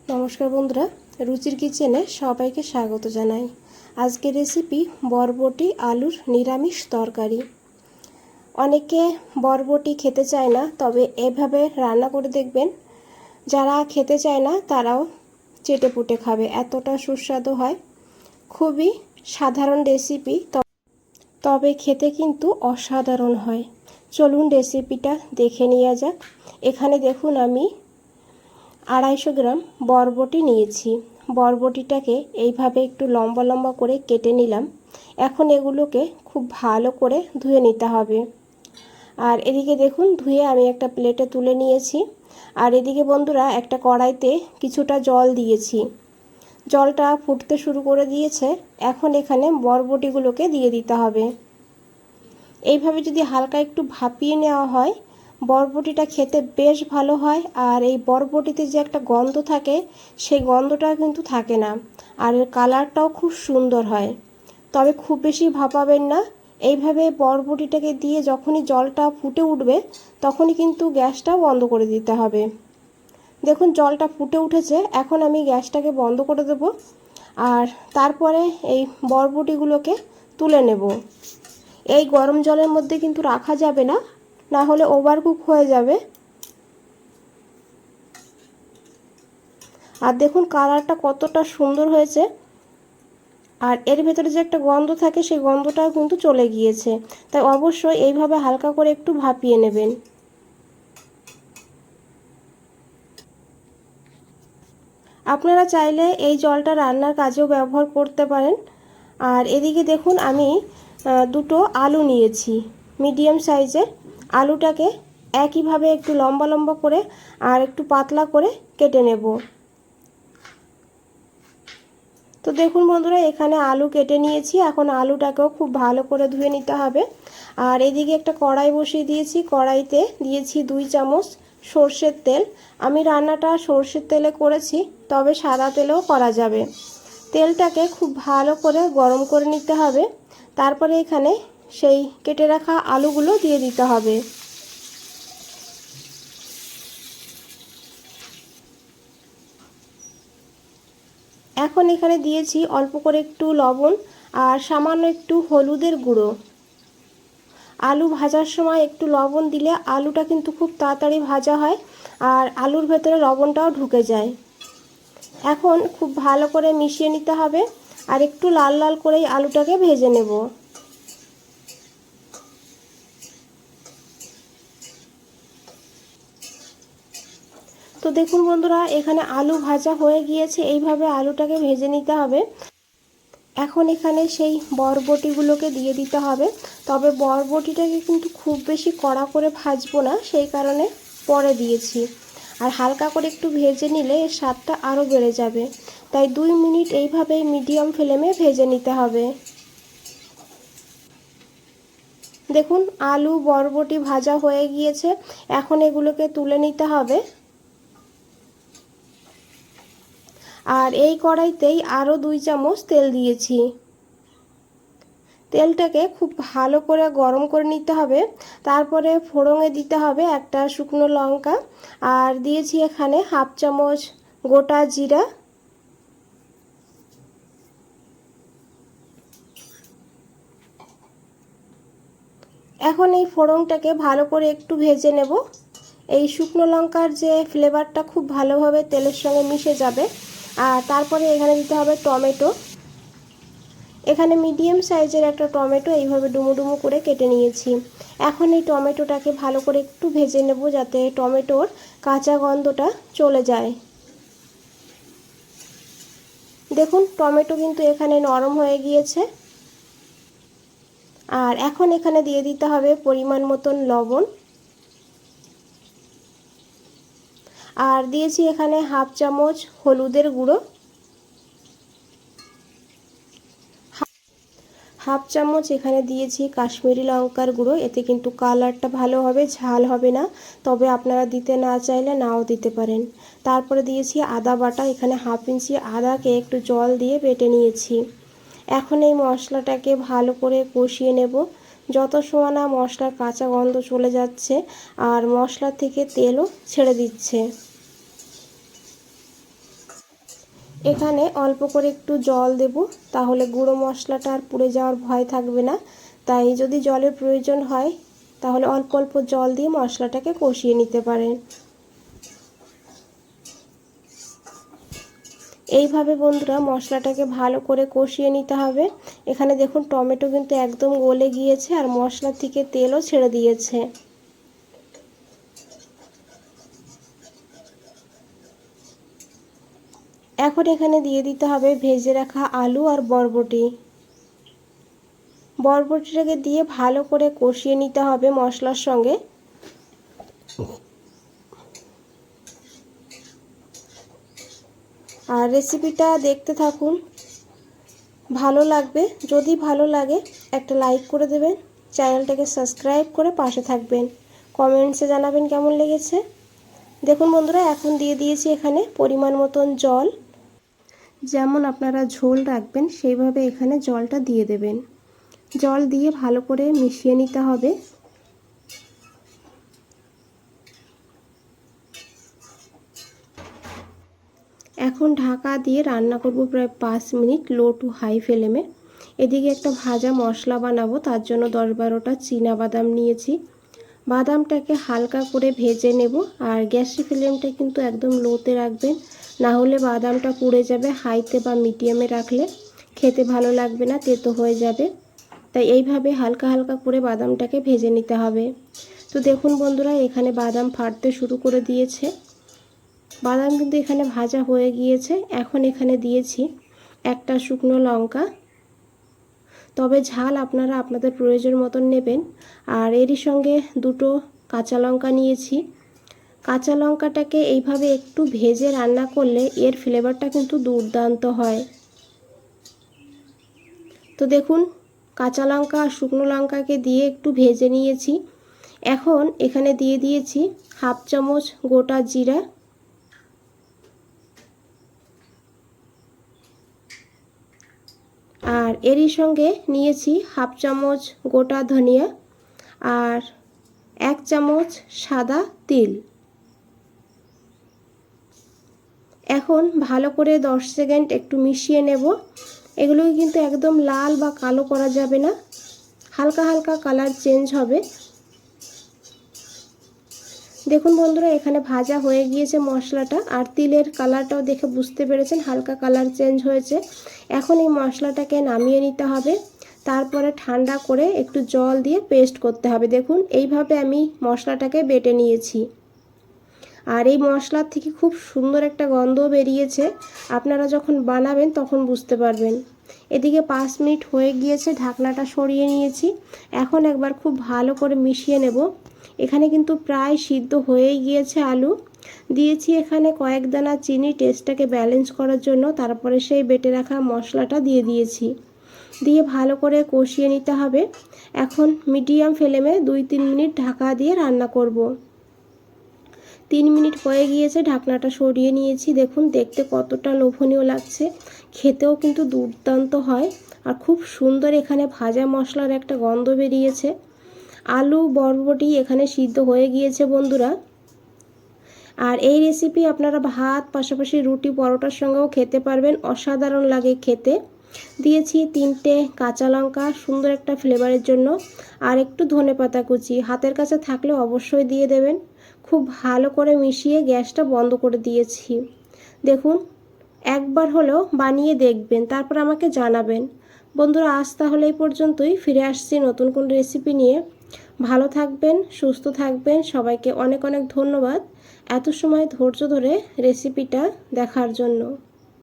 নমস্কার বন্ধুরা, রুচির কিচেনে সবাইকে স্বাগত জানাই। আজকের রেসিপি বরবটি আলুর নিরামিষ তরকারি। অনেকে বরবটি খেতে চায় না, তবে এভাবে রান্না করে দেখবেন, যারা খেতে চায় না তারাও চেটেপুটে খাবে, এতটা সুস্বাদু হয়। খুবই সাধারণ রেসিপি, তবে খেতে কিন্তু অসাধারণ হয়। চলুন রেসিপিটা দেখে নেওয়া যাক। এখানে দেখুন আমি 250 গ্রাম বরবটি নিয়েছি। বরবটিটাকে এইভাবে একটু লম্বা লম্বা করে কেটে নিলাম। এখন এগুলোকে খুব ভালো করে ধুয়ে নিতে হবে। আর এদিকে দেখুন, ধুয়ে আমি একটা প্লেটে তুলে নিয়েছি। আর এদিকে বন্ধুরা, একটা কড়াইতে কিছুটা জল দিয়েছি। জলটা ফুটতে শুরু করে দিয়েছে। এখন এখানে বরবটিগুলোকে দিয়ে দিতে হবে। এইভাবে যদি হালকা একটু ভাপিয়ে নেওয়া হয়, বরবটিটা খেতে বেশ ভালো হয়। আর এই বরবটিতে যে একটা গন্ধ থাকে, সেই গন্ধটা কিন্তু থাকে না। আর এর কালারটাও খুব সুন্দর হয়। তবে খুব বেশি ভাপাবেন না। এইভাবে বরবটিটাকে দিয়ে যখনই জলটা ফুটে উঠবে, তখনই কিন্তু গ্যাসটা বন্ধ করে দিতে হবে। দেখুন জলটা ফুটে উঠেছে, এখন আমি গ্যাসটাকে বন্ধ করে দেব। আর তারপরে এই বরবটিগুলোকে তুলে নেব। এই গরম জলের মধ্যে কিন্তু রাখা যাবে না, না হলে ওভারকুক হয়ে যাবে। আর দেখুন কালারটা কতটা সুন্দর হয়েছে। আর এর ভেতরে যে একটা গন্ধ থাকে, সেই গন্ধটাও কিন্তু চলে গিয়েছে। তাই অবশ্যই এইভাবে হালকা করে একটু ভাপিয়ে নেবেন। আপনারা চাইলে এই জলটা রান্নার কাজেও ব্যবহার করতে পারেন। আর এদিকে দেখুন আমি দুটো আলু নিয়েছি, মিডিয়াম সাইজের। আলুটাকে একইভাবে একটু লম্বা লম্বা করে আর একটু পাতলা করে কেটে নেব। তো দেখুন বন্ধুরা, এখানে আলু কেটে নিয়েছি। এখন আলুটাকেও খুব ভালো করে ধুয়ে নিতে হবে। আর এদিকে একটা কড়াই বসিয়ে দিয়েছি। কড়াইতে দিয়েছি 2 চামচ সর্ষের তেল। আমি রান্নাটা সর্ষের তেলে করেছি, তবে সাদা তেলেও করা যাবে। তেলটাকে খুব ভালো করে গরম করে নিতে হবে। তারপরে এখানে সেই কেটে রাখা আলুগুলো দিয়ে দিতে হবে। এখন এখানে দিয়েছি অল্প করে একটু লবণ আর সামান্য একটু হলুদের গুঁড়ো। আলু ভাজার সময় একটু লবণ দিলে আলুটা কিন্তু খুব তাড়াতাড়ি ভাজা হয়, আর আলুর ভেতরে লবণটাও ঢুকে যায়। এখন খুব ভালো করে মিশিয়ে নিতে হবে। আর একটু লাল লাল করেই আলুটাকে ভেজে নেব। তো দেখুন বন্ধুরা, এখানে আলু ভাজা হয়ে গিয়েছে। এইভাবে আলুটাকে ভেজে নিতে হবে। এখন এখানে সেই বরবটিগুলোকে দিয়ে দিতে হবে। তবে বরবটিটাকে কিন্তু খুব বেশি কড়া করে ভাজবো না, সেই কারণে পরে দিয়েছি। আর হালকা করে একটু ভেজে নিলে এর স্বাদটা আরও বেড়ে যাবে। তাই 2 মিনিট এইভাবে মিডিয়াম ফ্লেমে ভেজে নিতে হবে। দেখুন আলু বরবটি ভাজা হয়ে গিয়েছে। এখন এগুলোকে তুলে নিতে হবে। আর এই কড়াইতেই আরও 2 চামচ তেল দিয়েছি। তেলটাকে খুব ভালো করে গরম করে নিতে হবে। তারপরে ফোড়নে দিতে হবে একটা শুকনো লঙ্কা, আর দিয়েছি এখানে 1/2 চামচ গোটা জিরা। এখন এই ফোড়নটাকে ভালো করে একটু ভেজে নেব। এই শুকনো লঙ্কার যে ফ্লেভারটা খুব ভালোভাবে তেলের সঙ্গে মিশে যাবে। আর তারপরে এখানে দিতে হবে টমেটো। এখানে মিডিয়াম সাইজের একটা টমেটো এইভাবে ডুমো ডুমো করে কেটে নিয়েছি। এখন এই টমেটোটাকে ভালো করে একটু ভেজে নেব, যাতে টমেটোর কাঁচা গন্ধটা চলে যায়। দেখুন টমেটো কিন্তু এখানে নরম হয়ে গিয়েছে। আর এখন এখানে দিয়ে দিতে হবে পরিমাণ মতন লবণ। আর দিয়েছি এখানে 1/2 চামচ হলুদের গুঁড়ো, 1/2 চামচ এখানে দিয়েছি কাশ্মীরি লঙ্কার গুঁড়ো। এতে কিন্তু কালারটা ভালো হবে, ঝাল হবে না। তবে আপনারা দিতে না চাইলে নাও দিতে পারেন। তারপরে দিয়েছি আদা বাটা। এখানে 1/2 ইঞ্চি আদাকে একটু জল দিয়ে বেটে নিয়েছি। এখন এই মশলাটাকে ভালো করে কষিয়ে নেব, যত সময় না মশলার কাঁচা গন্ধ চলে যাচ্ছে আর মশলা থেকে তেলও ছেড়ে দিচ্ছে। এখানে অল্প করে একটু জল দেব, তাহলে গুঁড়ো মশলাটা আর পুড়ে যাওয়ার ভয় থাকবে না। তাই যদি জলের প্রয়োজন হয় তাহলে অল্প অল্প জল দিয়ে মশলাটাকে কষিয়ে নিতে পারেন। এইভাবে বন্ধুরা মশলাটাকে ভালো করে কষিয়ে নিতে হবে। এখানে দেখুন টমেটো কিন্তু একদম গলে গিয়েছে আর মশলা থেকে তেলও ছেড়ে দিয়েছে। এখন এখানে দিয়ে দিতে হবে ভেজে রাখা আলু আর বরবটি। বরবটিটাকে দিয়ে ভালো করে কষিয়ে নিতে হবে মশলার সঙ্গে। আর রেসিপিটা দেখতে থাকুন, ভালো লাগবে। যদি ভালো লাগে একটা লাইক করে দেবেন, চ্যানেলটাকে সাবস্ক্রাইব করে পাশে থাকবেন, কমেন্টসে জানাবেন কেমন লেগেছে। দেখুন বন্ধুরা, এখন দিয়ে দিয়েছি এখানে পরিমাণ মতন জল। যেমন আপনারা ঝোল রাখবেন সেইভাবে এখানে জলটা দিয়ে দেবেন। জল দিয়ে ভালো করে মিশিয়ে নিতে হবে। এখন ঢাকা দিয়ে রান্না করব প্রায় 5 মিনিট লো টু হাই ফ্লেমে। এদিকে একটা ভাজা মশলা বানাবো, তার জন্য 10-12টা চীনাবাদাম নিয়েছি। বাদামটাকে হালকা করে ভেজে নেব। আর গ্যাসের ফ্লেমটা কিন্তু একদম লোতে রাখবেন, না হলে বাদামটা পুড়ে যাবে। হাইতে বা মিডিয়ামে রাখলে খেতে ভালো লাগবে না, তেতো হয়ে যাবে। তাই এইভাবে হালকা হালকা করে বাদামটাকে ভেজে নিতে হবে। তো দেখুন বন্ধুরা, এখানে বাদাম ফাটতে শুরু করে দিয়েছে। বাদাম কিন্তু এখানে ভাজা হয়ে গিয়েছে। এখন এখানে দিয়েছি একটা শুকনো লঙ্কা, তবে ঝাল আপনারা আপনাদের প্রয়োজন মতন নেবেন। আর এরই সঙ্গে 2টো কাঁচা লঙ্কা নিয়েছি। কাঁচা লঙ্কাটাকে এইভাবে একটু ভেজে রান্না করলে এর ফ্লেভারটা কিন্তু দুর্দান্ত হয়। তো দেখুন, কাঁচা লঙ্কা আর শুকনো লঙ্কাকে দিয়ে একটু ভেজে নিয়েছি। এখন এখানে দিয়ে দিয়েছি 1/2 চামচ গোটা জিরা, আর এরই সঙ্গে নিয়েছি 1/2 চামচ গোটা ধনিয়া আর 1 চামচ সাদা তিল। এখন ভালো করে 10 সেকেন্ড একটু মিশিয়ে নেব। এগুলোকে কিন্তু একদম লাল বা কালো করা যাবে না, হালকা হালকা কালার চেঞ্জ হবে। দেখুন বন্ধুরা, এখানে ভাজা হয়ে গিয়েছে মশলাটা, আর তিলের কালারটাও দেখে বুঝতে পেরেছেন হালকা কালার চেঞ্জ হয়েছে। এখন এই মশলাটাকে নামিয়ে নিতে হবে, তারপরে ঠান্ডা করে একটু জল দিয়ে পেস্ট করতে হবে। দেখুন এইভাবে আমি মশলাটাকে বেটে নিয়েছি। আর এই মশলার থেকে খুব সুন্দর একটা গন্ধ বেরিয়েছে, আপনারা যখন বানাবেন তখন বুঝতে পারবেন। এদিকে 5 মিনিট হয়ে গিয়েছে, ঢাকনাটা সরিয়ে নিয়েছি। এখন একবার খুব ভালো করে মিশিয়ে নেব। এখানে কিন্তু প্রায় সিদ্ধ হয়েই গিয়েছে আলু। দিয়েছি এখানে কয়েক দানা চিনি টেস্টটাকে ব্যালেন্স করার জন্য, তারপরে সেই বেটে রাখা মশলাটা দিয়ে দিয়েছি। দিয়ে ভালো করে কষিয়ে নিতে হবে। এখন মিডিয়াম ফ্লেমে 2-3 মিনিট ঢাকা দিয়ে রান্না করব। 3 মিনিট হয়ে গিয়েছে, ঢাকনাটা সরিয়ে নিয়েছি। দেখুন দেখতে কতটা লোভনীয় লাগছে, খেতেও কিন্তু দুর্দান্ত হয়। আর খুব সুন্দর এখানে ভাজা মশলার একটা গন্ধ বেরিয়েছে। আলু বরবটি এখানে সিদ্ধ হয়ে গিয়েছে বন্ধুরা। আর এই রেসিপি আপনারা ভাত, পাশাপাশি রুটি, পরোটার সঙ্গেও খেতে পারবেন, অসাধারণ লাগে খেতে। দিয়েছি 3টে কাঁচা লঙ্কা সুন্দর একটা ফ্লেভারের জন্য, আর একটু ধনেপাতা কুচি হাতের কাছে থাকলে অবশ্যই দিয়ে দেবেন। খুব ভালো করে মিশিয়ে গ্যাসটা বন্ধ করে দিয়েছি। দেখুন, একবার হলেও বানিয়ে দেখবেন, তারপর আমাকে জানাবেন। বন্ধুরা, আজ তাহলে এই পর্যন্তই। ফিরে আসছি নতুন কোন রেসিপি নিয়ে। ভালো থাকবেন, সুস্থ থাকবেন। সবাইকে অনেক অনেক ধন্যবাদ এত সময় ধৈর্য ধরে রেসিপিটা দেখার জন্য।